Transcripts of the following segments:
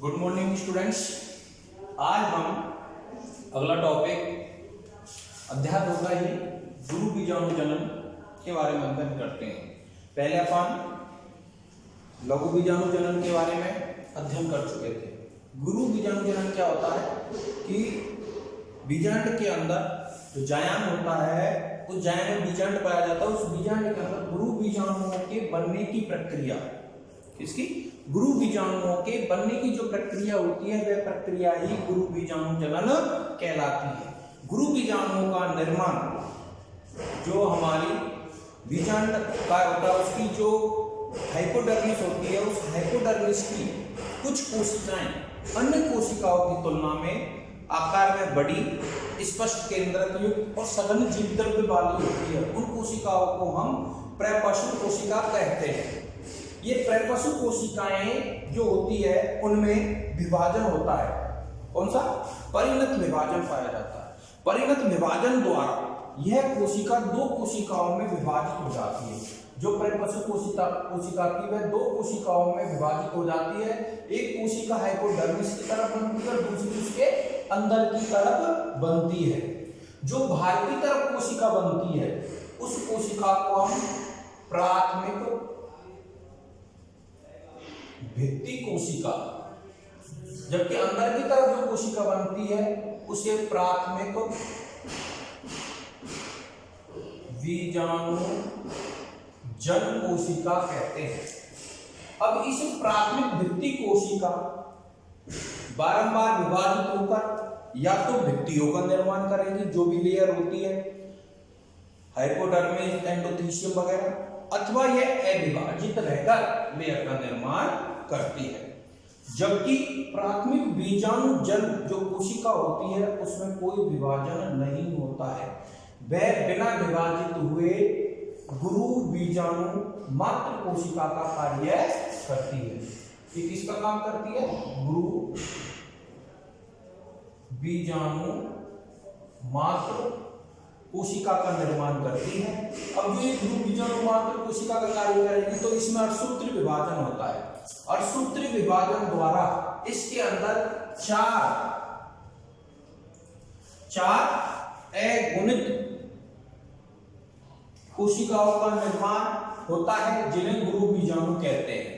Good morning students. आज हम अगला टॉपिक अध्याय होगा ही गुरु बीजाणु जनन के बारे में अध्ययन करते हैं। पहले अपन लघु बीजाणु जनन के बारे में अध्ययन कर चुके थे। गुरु बीजाणु जनन क्या होता है कि बीजांड के अंदर जो जायांड होता है उस जायांड में बीजांड पाया जाता है। उस बीजांड के अंदर गुरु बीजाणुओं के बनने की प्रक्रिया, इसकी गुरु बीजाणुओं के बनने की जो प्रक्रिया होती है वह प्रक्रिया ही गुरु बीजाणु जनन कहलाती है। गुरु बीजाणुओं का निर्माण जो हमारी बीजांड का होता है उसकी जो हाइपोडर्मिस होती है, उस हाइपोडर्मिस की कुछ कोशिकाएं अन्य कोशिकाओं की तुलना में आकार में बड़ी, स्पष्ट केंद्रक युक्त और सघन जीवद्रव्य वाली होती है। उन कोशिकाओं को हम प्रपशु कोशिका कहते हैं। ये प्रपशु कोशिकाएं जो होती है उनमें विभाजन होता है। कौन सा? परिणत विभाजन पाया जाता है। परिणत विभाजन द्वारा यह कोशिका दो कोशिकाओं में विभाजित हो जाती है। जो प्रपशु कोशिका की वह दो कोशिकाओं में विभाजित हो जाती है। एक कोशिका हाइपोडर्मिस की तरफ बनती है और दूसरी उसके अंदर की तरफ बनती है। जो बाहर की तरफ कोशिका बनती है उस कोशिका को हम प्राथमिक भित्ति कोशिका, जबकि अंदर की तरफ जो कोशिका बनती है उसे प्राथमिक बीजाणु जन कोशिका कहते हैं। अब इस प्राथमिक भित्ति कोशिका बारंबार विभाजित होकर या तो भित्तियों का निर्माण करेगी, जो भी लेयर होती है हाइपोडर्मिस, एंडोथीशियम वगैरह, अथवा यह अविभाजित रहकर लेयर का निर्माण करती है। जबकि प्राथमिक बीजाणु जन जो कोशिका होती है उसमें कोई विभाजन नहीं होता है। वह बिना विभाजित हुए गुरु बीजाणु मात्र कोशिका का कार्य करती है। ये किसका काम करती है? गुरु बीजाणु मात्र कोशिका का निर्माण करती है। अब ये गुरु बीजाणु मात्र कोशिका का कार्य करेगी तो इसमें अर्धसूत्री विभाजन होता है। अर्धसूत्री विभाजन द्वारा इसके अंदर चार अगुणित कोशिकाओं का निर्माण होता है जिन्हें गुरु बीजाणु कहते हैं।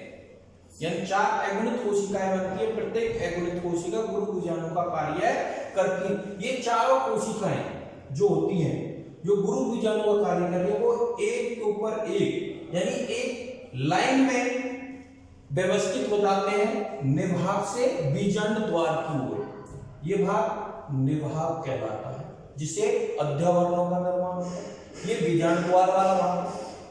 यानी चार अगुणित कोशिकाएं बनती है। प्रत्येक अगुणित कोशिका गुरु बीजाणु का कार्य करती है। ये चारों कोशिकाएं जो होती हैं जो गुरु बीजाणु का कार्य कर रही है वो एक के ऊपर एक यानी एक लाइन में व्यवस्थित हो जाते हैं निभाग से बीजांड द्वार की ओर। ये भाग निभाग कहलाता है जिसे अध्यावरणों का निर्माण होता है। ये बीजांड द्वार वाला भाग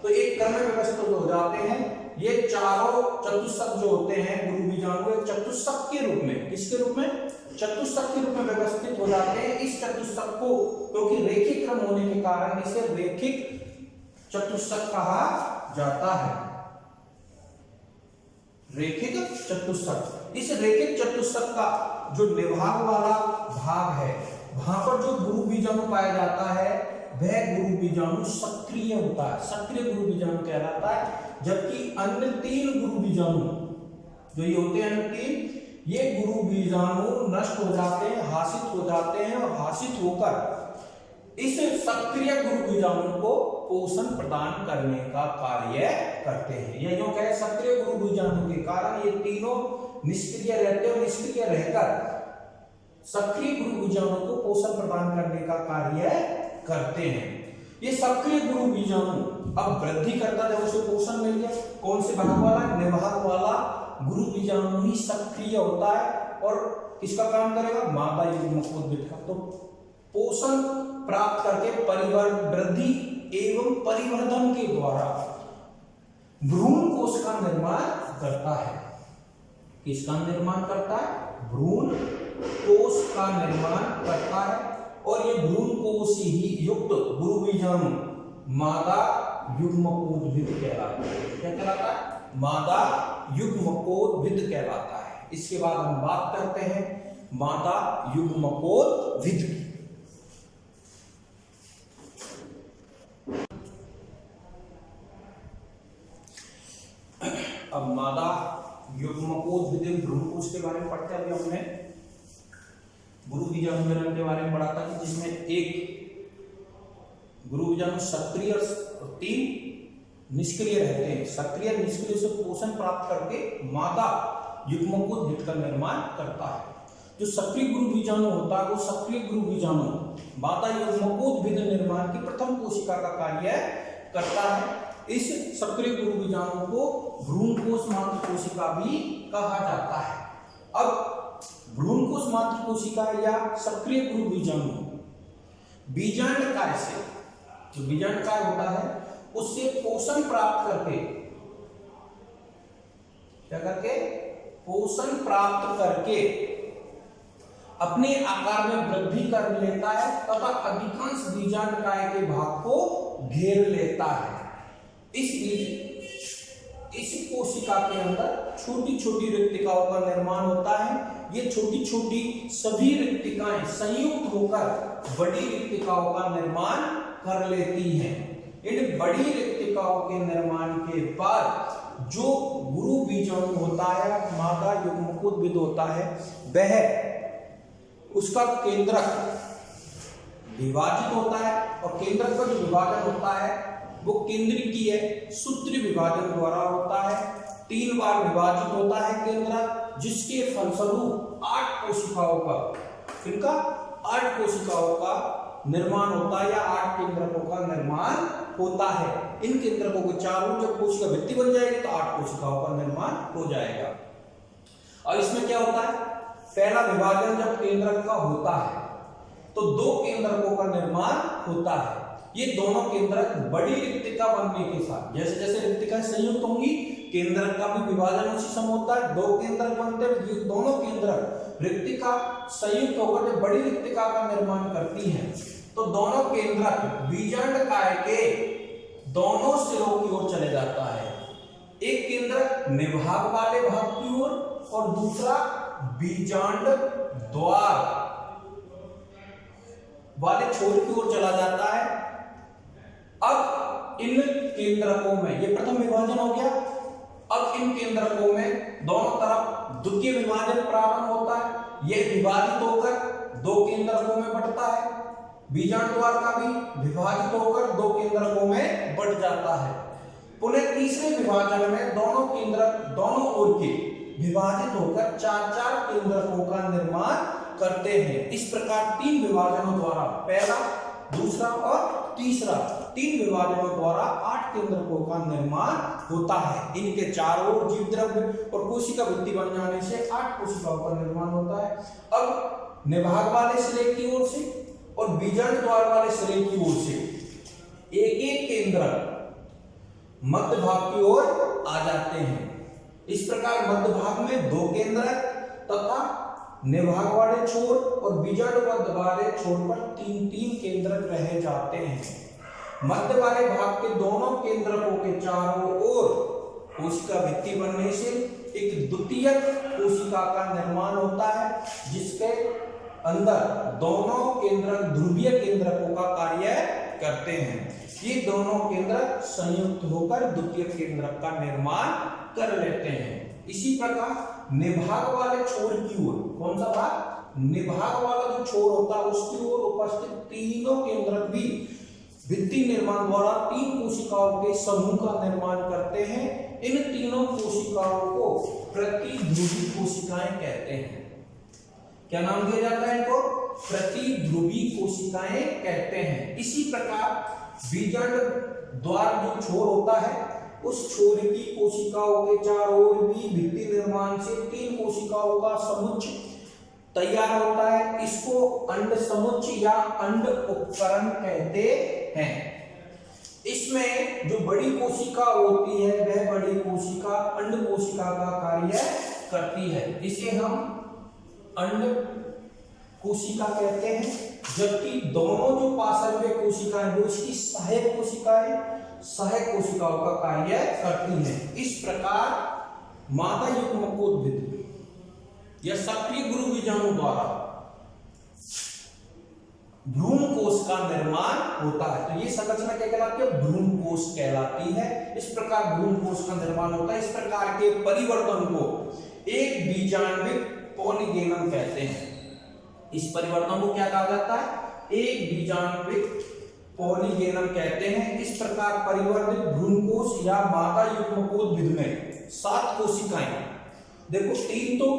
तो एक क्रम में व्यवस्थित हो जाते हैं। ये चारों चतुष्क जो होते हैं गुरु बीजाणु चतुष्क के रूप में, किसके रूप में? चतुष्क के रूप में व्यवस्थित हो जाते हैं। इस चतुष्क को क्योंकि रेखिक क्रम होने के कारण इसे रेखिक चतुष्क कहा जाता है। रेखिक चतुष्क। इस रेखिक चतुष्क का जो निभाग वाला भाग है वहां पर जो गुरु बीजाणु पाया जाता है वह गुरु बीजाणु सक्रिय होता है, सक्रिय गुरु बीजाणु कहलाता है। जबकि अन्य तीन गुरु बीजाणु जो ये होते हैं अन्य तीन, ये गुरु बीजाणु नष्ट हो जाते हैं, हासित हो जाते हैं और हासित होकर इस सक्रिय गुरु बीजाणु को पोषण प्रदान करने का कार्य करते हैं। ये जो कहे सक्रिय गुरु बीजाणु के कारण ये तीनों निष्क्रिय रहते हैं और निष्क्रिय रहकर सक्रिय गुरु बीजाणु को पोषण प्रदान करने का कार्य करते हैं। ये सक्रिय गुरु बीजाणु अब वृद्धि करता है, उसे पोषण मिल गया। कौन से भाग वाला? निभाग वाला गुरु बीजाणु ही सक्रिय होता है और किसका काम करेगा? मादा युग्मकोद्भिद का। तो पोषण प्राप्त करके वृद्धि एवं परिवर्धन के द्वारा भ्रूण कोश का निर्माण करता है। किसका निर्माण करता है? भ्रूण कोश का निर्माण करता है। और ये भ्रूण कोश ही युक्त गुरु बीजाणु मादा युग्मकोद्भिद कहलाता है। क्या कहलाता है? मादा युग्मकोद्भिद कहलाता है। इसके बाद हम बात करते हैं मादा युग्मकोद्भिद की। अब मादा युग्मकोद्भिद भ्रूणकोश के बारे में पढ़ते हैं। अभी हमने गुरु बीजाणु जनन के बारे में पढ़ा था कि जिसमें एक गुरु बीजाणु सक्रिय और 3 निष्क्रिय रहते हैं। सक्रिय निष्क्रिय से पोषण प्राप्त करके मादा युग्मकोद्भिद का निर्माण करता है। जो सक्रिय गुरु बीजाणु होता है वो सक्रिय गुरु बीजाणु मादा युग्मकोद्भिद निर्माण की प्रथम कोशिका का कार्य करता है। इस सक्रिय गुरु बीजाणु को भ्रूणकोश मात्र कोशिका भी कहा जाता है। अब भ्रूणकोश मात्र कोशिका या सक्रिय गुरु बीजाणु बीजांडकाय से, जो बीजांडकाय होता है उससे पोषण प्राप्त करके, क्या करके, पोषण प्राप्त करके अपने आकार में वृद्धि कर लेता है तथा अधिकांश बीजांडकाय के भाग को घेर लेता है। इस कोशिका के अंदर छोटी छोटी रिक्तिकाओं का निर्माण होता है। ये छोटी छोटी सभी रिक्तिकाएं संयुक्त होकर बड़ी रिक्तिकाओं का निर्माण कर लेती हैं। इन बड़ी रिक्तिकाओं के निर्माण के बाद जो गुरु बीजाणु होता है, मादा युग्मकोद्भिद होता है, वह उसका केंद्रक विभाजित होता है और केंद्रक का जो विभाजन होता है वो केंद्रीय सूत्री विभाजन द्वारा होता है। 3 बार विभाजित होता है केंद्रक, जिसके फलस्वरूप 8 कोशिकाओं का, इनका 8 कोशिकाओं का निर्माण होता है या 8 केंद्रकों का निर्माण होता है। इन केंद्रकों के चारों जब कोशिका भित्ति बन जाएगी तो 8 कोशिकाओं का निर्माण हो जाएगा। और इसमें क्या होता है, पहला विभाजन जब केंद्रक का होता है तो 2 केंद्रकों का निर्माण होता है। ये दोनों केंद्रक बड़ी रिक्तिका बनने के साथ, जैसे जैसे रिक्तिकाएं संयुक्त होंगी केंद्रक का भी विभाजन उसी समय होता है। 2 केंद्रक बनते हैं, ये दोनों केंद्रक रिक्तिका संयुक्त होकर जब बड़ी रिक्तिका का निर्माण करती हैं तो दोनों केंद्रक बीजांडकाय के दोनों सिरों की ओर चले जाता है। एक केंद्रक निभाग वाले भाग की ओर और दूसरा बीजांड द्वार वाले छोर की ओर चला जाता है। अब इन केंद्रकों में, ये प्रथम विभाजन हो गया, अब इन केंद्रकों में दोनों तरफ द्वितीय विभाजन प्रारंभ होता है। यह विभाजित होकर 2 केंद्रकों में बढ़ता है। बीजांड द्वार का भी विभाजित होकर 2 केंद्रकों में बढ़ जाता है। पुनः तीसरे विभाजन में दोनों केंद्रक दोनों ओर के विभाजित होकर 4-4 केंद्रकों का निर्माण करते हैं। इस प्रकार 3 विभाजनों द्वारा, पहला, दूसरा और तीसरा, 3 विभाजनों द्वारा 8 केंद्रकों का निर्माण होता है। इनके चारों ओर जीव द्रव्य और कोशिका भित्ति बन जाने से 8 कोशिकाओं का निर्माण होता है। अब निभाग वाले सिरे की ओर से और बीजांड द्वार वाले सिरे की ओर से एक एक केंद्रक मध्य भाग की ओर आ जाते हैं। इस प्रकार मध्य भाग में 2 केंद्रक तथा निभाग वाले छोर और बीजांड वाले छोर पर 3-3 केंद्रक रह जाते हैं। मध्य वाले भाग के दोनों केंद्रकों के चारों ओर कोशिका भित्ति बनने से एक द्वितीयक कोशिका का निर्माण होता है, जिसके अंदर दोनों केंद्रक ध्रुवीय केंद्रकों का कार्य करते हैं। ये दोनों केंद्रक संयुक्त होकर द्वितीय केंद्रक का निर्माण कर लेते हैं। इसी प्रकार निभाग वाले छोर की ओर, कौन सा भाग, निभाग वाला जो छोर होता है उसकी ओर उपस्थित तीनों केंद्रक भी भित्ति निर्माण द्वारा 3 कोशिकाओं के समूह का निर्माण करते हैं। इन तीनों कोशिकाओं को प्रतिध्रुवी कोशिकाएं कहते हैं। क्या नाम दिया जाता है इनको, प्रतिध्रुवी कोशिकाएं कहते हैं। इसी प्रकार बीजांड द्वार जो छोर होता है उस छोर की कोशिकाओं के चारों ओर भी भित्ति निर्माण से 3 कोशिकाओं का समुच्चय तैयार होता है। इसको अंड समुच्चय या अंड उपकरण कहते हैं। इसमें जो बड़ी कोशिका होती है वह बड़ी कोशिका अंड कोशिका का कार्य करती है। इसे हम अंड कोशिका कहते हैं, जबकि दोनों जो पार्श्वीय कोशिकाएं वो इसकी सहायक कोशिकाओं का कार्य करती हैं। इस प्रकार मादा युग्मकोद्भिद या सक्रिय गुरु बीजाणु द्वारा भ्रूण कोश का निर्माण होता है। तो ये संरचना क्या कहलाती है? भ्रूण कोश कहलाती है। इस प्रकार भ्रूण कोश का निर्माण होता है। इस प्रकार के परिवर्तन को एक बीजाणविक पॉलीगेनम कहते हैं। इस परिवर्तन को क्या कहा जाता है? एक बीजाणविक पॉलीगेनम कहते हैं। इस प्रकार परिवर्तित भ्रूण कोश या मादा युग्मकोद्भिद में 7 कोशिकाएं, देखो 3 तो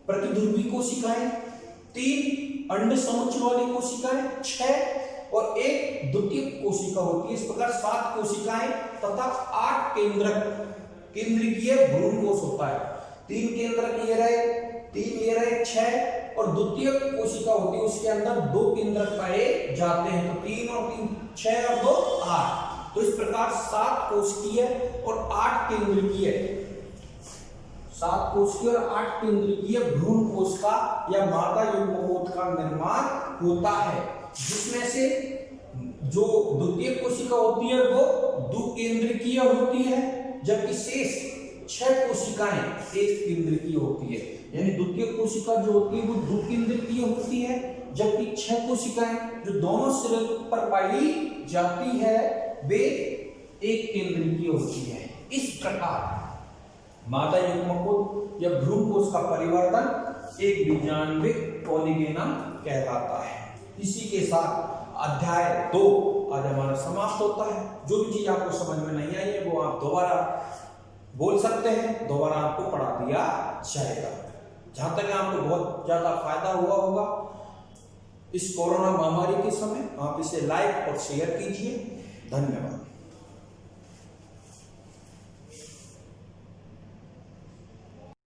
प्रतिध्रुवी कोशिकाएं, 3 अंड समुच्चय वाली कोशिकाएं, 6 और 1 द्वितीयक कोशिका होती है। इस प्रकार 7 कोशिकाएं तथा 8 केंद्रकीय भ्रूण कोश होता है। 3 केंद्रक ये रहे, 3 ये रहे, 6 और द्वितीयक कोशिका होती है, उसके अंदर 2 केंद्रक पाए जाते हैं। तो 3 और 3 6 और 2 8। तो इस प्रकार 7 कोशिकीय और 8 केंद्रकीय, 7 कोशिकीय और 8 केंद्रकीय भ्रूण कोश का या मादा युग्मकोश का निर्माण होता है, जिसमें से जो द्वितीयक कोशिका होती है वो 2 केंद्रकीय होती है, जबकि शेष 6 कोशिकाएं 1 केंद्रकीय होती है। यानी द्वितीयक कोशिका जो होती है वो 2 केंद्रकीय होती है, जबकि 6 कोशिकाएं जो दोनों सिरे पर पाई जाती है वे 1 केंद्रकीय होती है। इस प्रकार मादा युग्मकोश या भ्रूण कोश का परिवर्तन एक बीजाणविक पॉलीगेनम कहलाता है। इसी के साथ अध्याय 2 आज हमारा समाप्त होता है। जो भी चीज आपको समझ में नहीं आई है वो आप दोबारा बोल सकते हैं, दोबारा आपको पढ़ा दिया जाएगा। जहां तक आपको बहुत ज्यादा फायदा हुआ होगा इस कोरोना महामारी के समय, आप इसे लाइक और शेयर कीजिए। धन्यवाद।